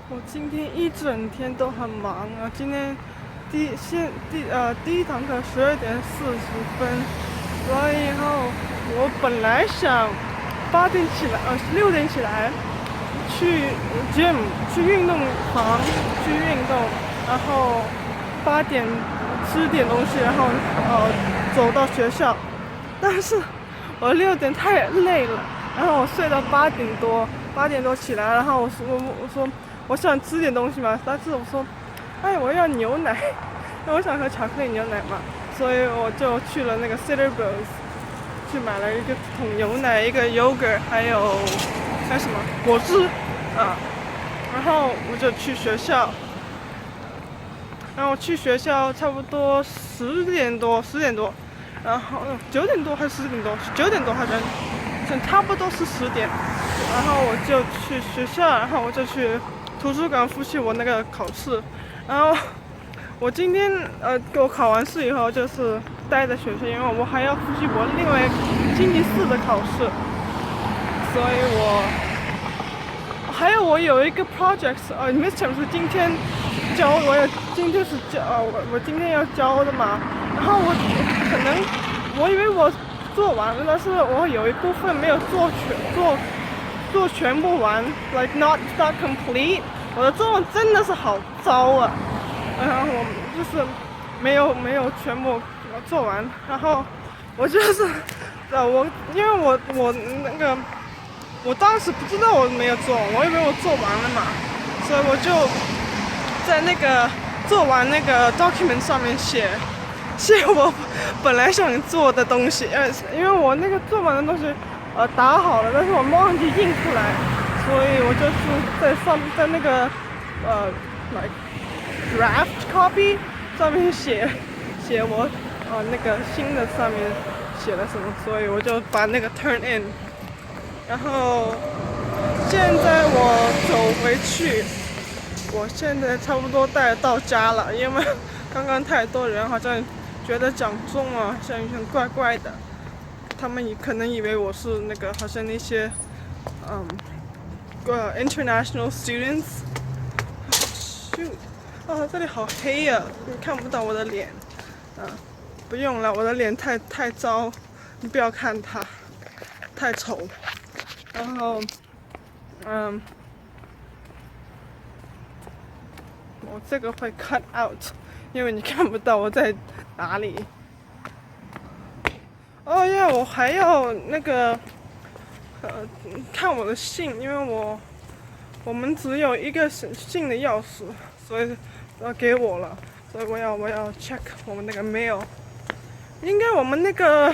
我今天一整天都很忙啊。今天第一堂课12:40，完了以后我本来想8点起来，6点起来去 gym 去运动房去运动，然后8点吃点东西，然后走到学校。但是我6点太累了，然后我睡到8点多起来，然后我说我想吃点东西嘛，但是我说，哎，我要牛奶，因为我想喝巧克力牛奶嘛，所以我就去了那个 Cedar Bills，去买了一个桶牛奶，一个 yogurt，还有什么果汁啊，然后我就去学校，然后我去学校差不多10点多，然后9点多还是10点多，9点多好像差不多是10点，然后我就去学校，然后我就去图书馆复习我那个考试，然后我今天给我考完试以后就是待在学校，因为我还要复习我另外星期4的考试，所以还有我有一个 project midterm 是今天交，今天是我今天要交的嘛，然后我以为我做完了，但是我有一部分没有做全部完 ，like not complete。我的中文真的是好糟啊，然后我就是没有全部做完，然后我就是因为我那个我当时不知道我没有做，我以为我做完了嘛，所以我就在那个做完那个 document 上面写我本来想做的东西，因为我那个做完的东西打好了，但是我忘记印出来，所以我就是在那个like draft copy 上面写我那个新的上面写了什么，所以我就把那个 turn in， 然后现在我走回去，我现在差不多到家了，因为刚刚太多人好像觉得讲中文好像很怪怪的，他们可能以为我是那个好像那些international students。这里好黑呀，你看不到我的脸。不用了，我的脸太糟，你不要看它，太丑。然后我这个会 cut out， 因为你看不到我在哪里。我还要那个看我的信，因为我们只有一个信的钥匙，所以给我了，所以我要 check 我们那个 mail。应该我们那个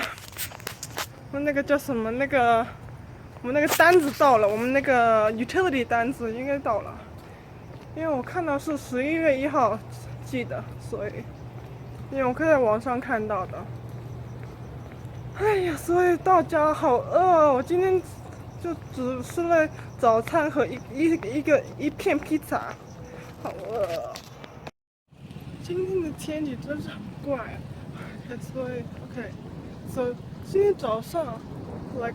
叫什么我们那个单子到了，我们那个 utility 单子应该到了，因为我看到是11月1号寄的，所以因为我可以在网上看到的。哎呀，所以到家好饿哦！我今天就只吃了早餐和一片披萨，好饿。今天的天气真是很怪，所以 所以今天早上 like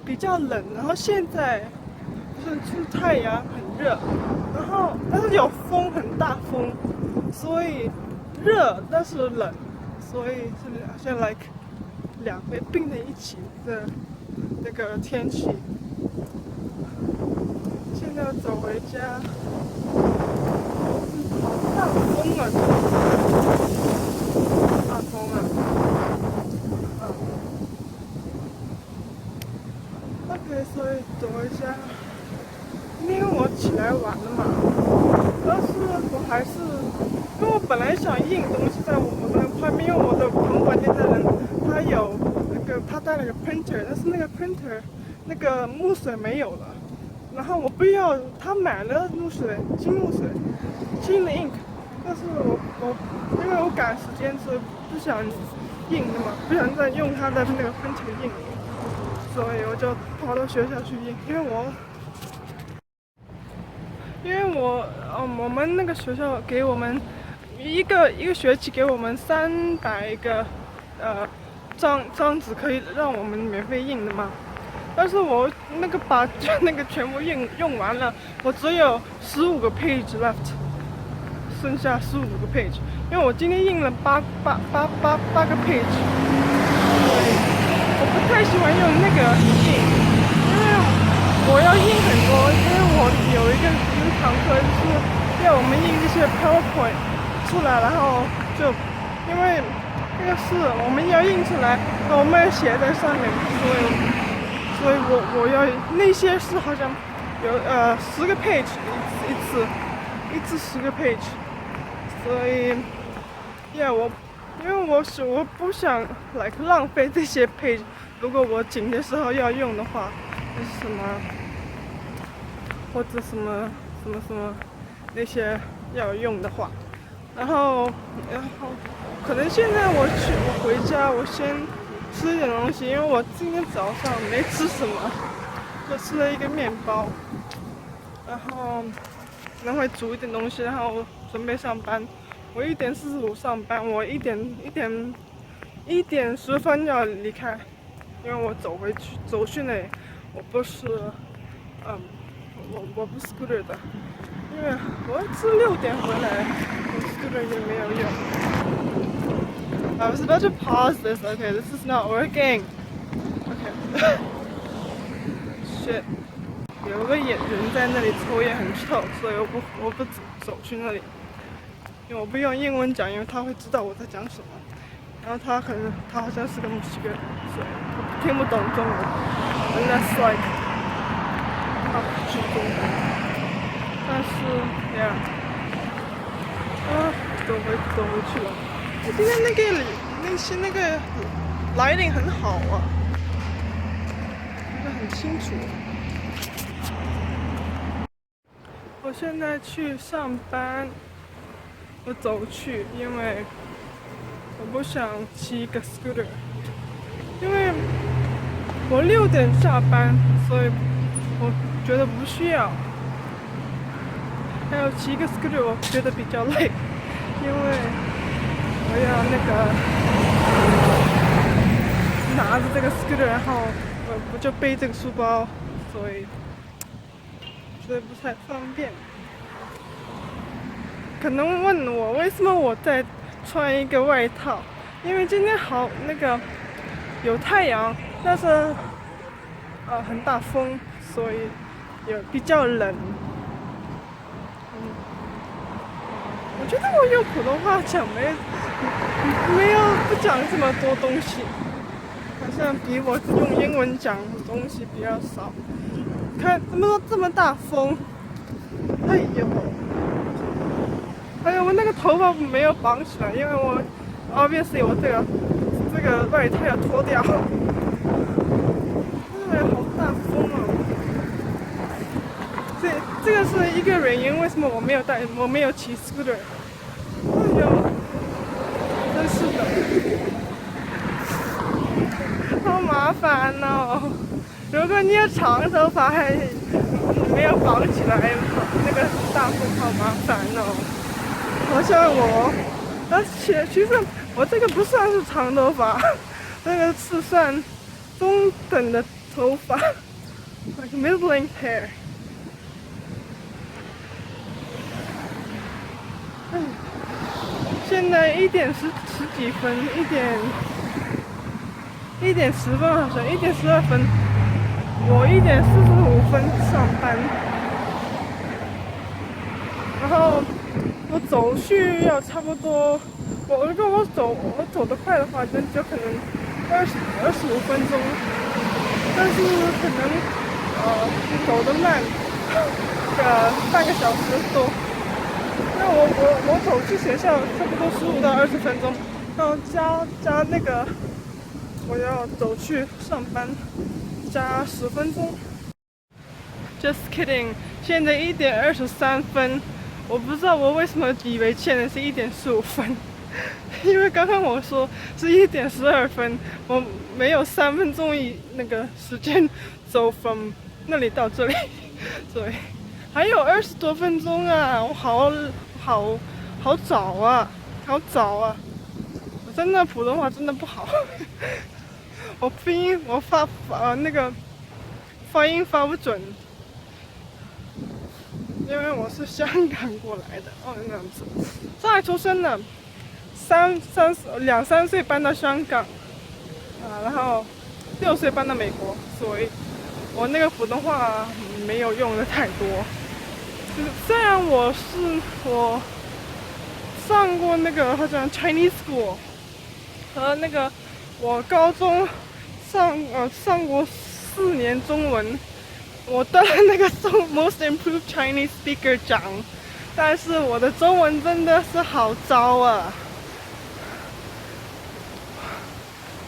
比较冷，然后现在是太阳很热，然后但是有风，很大风，所以热但是冷，所以是好像 like 两个并在一起的那个天气。现在要走回家，好大风啊！大风啊！OK， 所以走回家。因为我起来晚了嘛，但是我还是，因为我本来想印东西在我的旁边，因为我的旁管店的人他带了个 printer， 但是那个 printer 那个墨水没有了，然后我不要，他买了金墨水，新的 ink， 但是因为我赶时间，所以不想印的嘛，不想再用他的那个 printer 印，所以我就跑到学校去印，因为我们那个学校给我们一个学期给我们300个张纸可以让我们免费印的嘛，但是我那个把那个全部用完了，我只有15个 page left， 剩下15个 page， 因为我今天印了八个 page， 对，我不太喜欢用那个印，因为我要印很多，因为我有一堂课就是要我们印一些 PowerPoint 出来，然后就因为那个是我们要印出来，我们要写在上面，所以我要那些是好像有10个 page 一次10个 page， 所以因为我不想浪费这些 page， 如果我紧的时候要用的话，就是什么或者什么那些要用的话，然后可能现在我回家，我先吃一点东西，因为我今天早上没吃什么，就吃了一个面包，然后可能会煮一点东西，然后准备上班。我1点45上班，我1点10分要离开，因为我走去那里，我不是我不 scooter 的，因为我是6点回来，我 scooter 也没有用。I was about to pause this. Okay, this is not working. Okay. Shit. 有个人在那里抽烟很臭，所以我不走去那里，因为我不用英文讲，因为他会知道我在讲什么。然后他好像是个墨西哥人，所以我听不懂中文。Unless like 他是中文，但是 yeah， 走回去了。今天那个 lighting 很好啊，那个很清楚。我现在去上班，我走去，因为我不想骑一个 scooter， 因为我6点下班，所以我觉得不需要。还有骑一个 scooter 我觉得比较累，因为我要拿着这个 scooter， 然后我就背这个书包，所以觉得不太方便。可能问我为什么我在穿一个外套，因为今天有太阳，但是很大风，所以也比较冷。我觉得我用普通话讲没有不讲这么多东西，好像比我用英文讲的东西比较少。看这么大风，哎呦！还有我那个头发没有绑起来，因为我 obviously 我这个外套要脱掉。哎，好大风啊！这个是一个原因，为什么我没有骑 scooter？ 哎呦，真是的，好麻烦哦！如果你有长头发还没有绑起来，那个大风好麻烦哦。好像而且其实我这个不算是长头发，那个是算中等的头发 ，like middle-length hair。现在1点十几分，1点10分好像1点12分，我1点45分上班，然后我走去要差不多，如果我走得快的话，就可能25分钟，但是可能走得慢，半个小时多。那我走去学校差不多15到20分钟，然后加那个我要走去上班加10分钟。Just kidding， 现在1点23分。我不知道我为什么以为现在是1点15分，因为刚刚我说是1点12分，我没有3分钟那个时间走 from 那里到这里，对，还有20多分钟啊！我好早啊，好早啊！我真的普通话真的不好，我发那个发音发不准，因为我是香港过来的，那样子，上海出生的，两三岁搬到香港，然后6岁搬到美国，所以我那个普通话没有用的太多。虽然我上过那个好像 Chinese school， 和那个我高中上过4年中文，我得了那个Most Improved Chinese Speaker 奖，但是我的中文真的是好糟啊！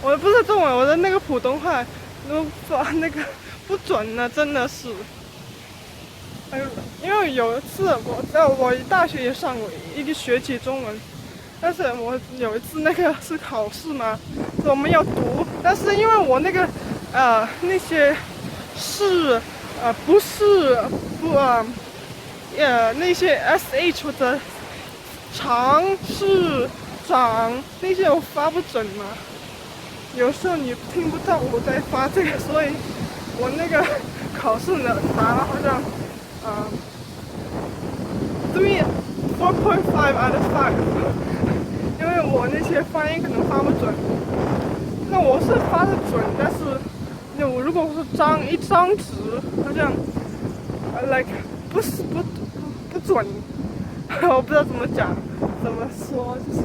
我不是中文，我的那个普通话都发那个不准呢，真的是。因为有一次我大学也上过1个学期中文，但是我有一次那个是考试嘛，我们要读，但是因为我那个那些是不是那些 sh 或者长是长那些我发不准嘛，有时候你听不到我在发这个，所以我那个考试呢拿了好像4.5 out of 5，因为我那些发音可能发不准。那我是发的准，但是我如果是一张纸，好像不准，我不知道怎么讲，怎么说，就是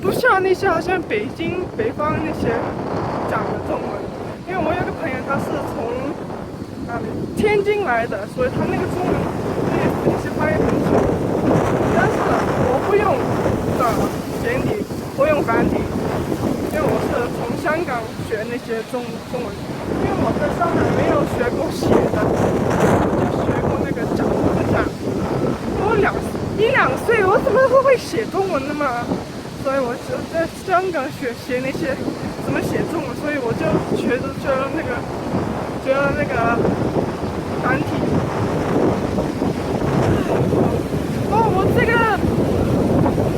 不像那些好像北方那些讲的中文。因为我有个朋友他是从天津来的，所以他那个中文那些发音很准，但是我不用简体，我用繁体，因为我是从香港学那些中文，因为我在上海没有学过写的，我就学过那个讲的。我1、2岁，我怎么会写中文的嘛？所以我就在香港学那些怎么写中文，所以我就学了那个繁体。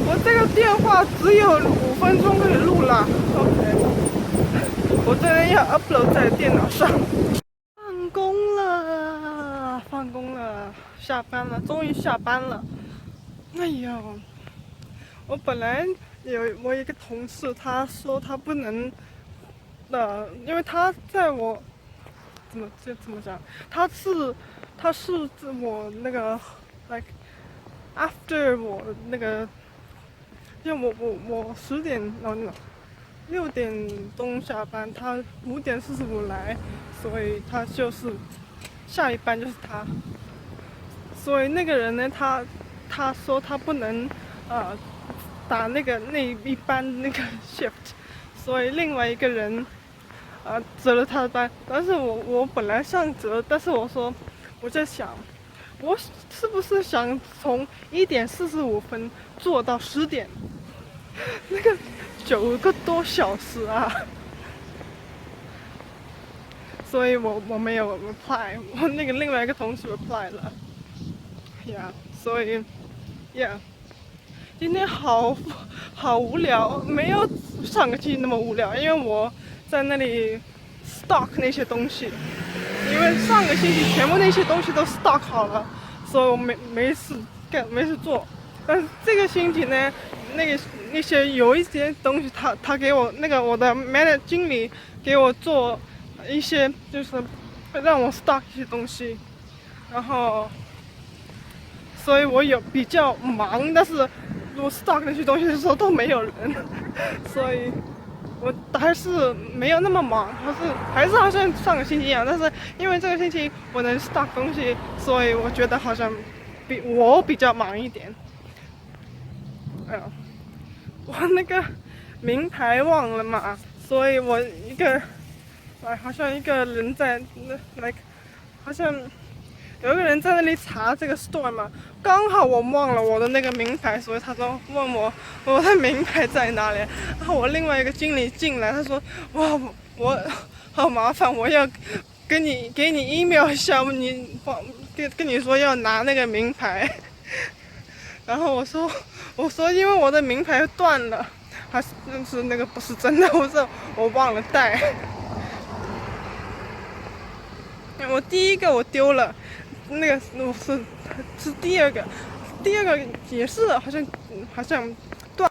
我这个电话只有5分钟可以录了 ，OK。我这个要 upload 在电脑上。放工了，下班了，终于下班了。哎呀，我本来我一个同事，他说他不能，因为他在我怎么讲，他是我那个 after 我那个，因为我6点钟下班，他5点45来，所以他就是下一班就是他。所以那个人呢，他说他不能打那一班那个 shift， 所以另外一个人折了他的班。但是我本来想折，但是我在想，我是不是想从1点45分做到10点，那个9个多小时啊。所以我没有 reply， 我那个另外一个同事 reply 了。所以今天好无聊，没有上个星期那么无聊，因为我在那里 stock 那些东西，因为上个星期全部那些东西都 stock 好了，所以我没事做。但是这个星期呢，那些有一些东西他给我那个我的 manager 经理给我做一些，就是让我 stock 一些东西，然后。所以我有比较忙，但是我 stock 那些东西的时候都没有人，所以我还是没有那么忙，还是好像上个星期一样。但是因为这个星期我能 stock 东西，所以我觉得好像比较忙一点。我那个名牌忘了嘛，所以我好像一个人在好像。有一个人在那里查这个 store 嘛，刚好我忘了我的那个名牌，所以他说问我的名牌在哪里。然后我另外一个经理进来，他说哇，我好麻烦，我要给你 email 一下，跟你说要拿那个名牌。然后我说因为我的名牌断了，还是那个不是真的，我忘了带。我第一个我丢了，那个我是第二个也是好像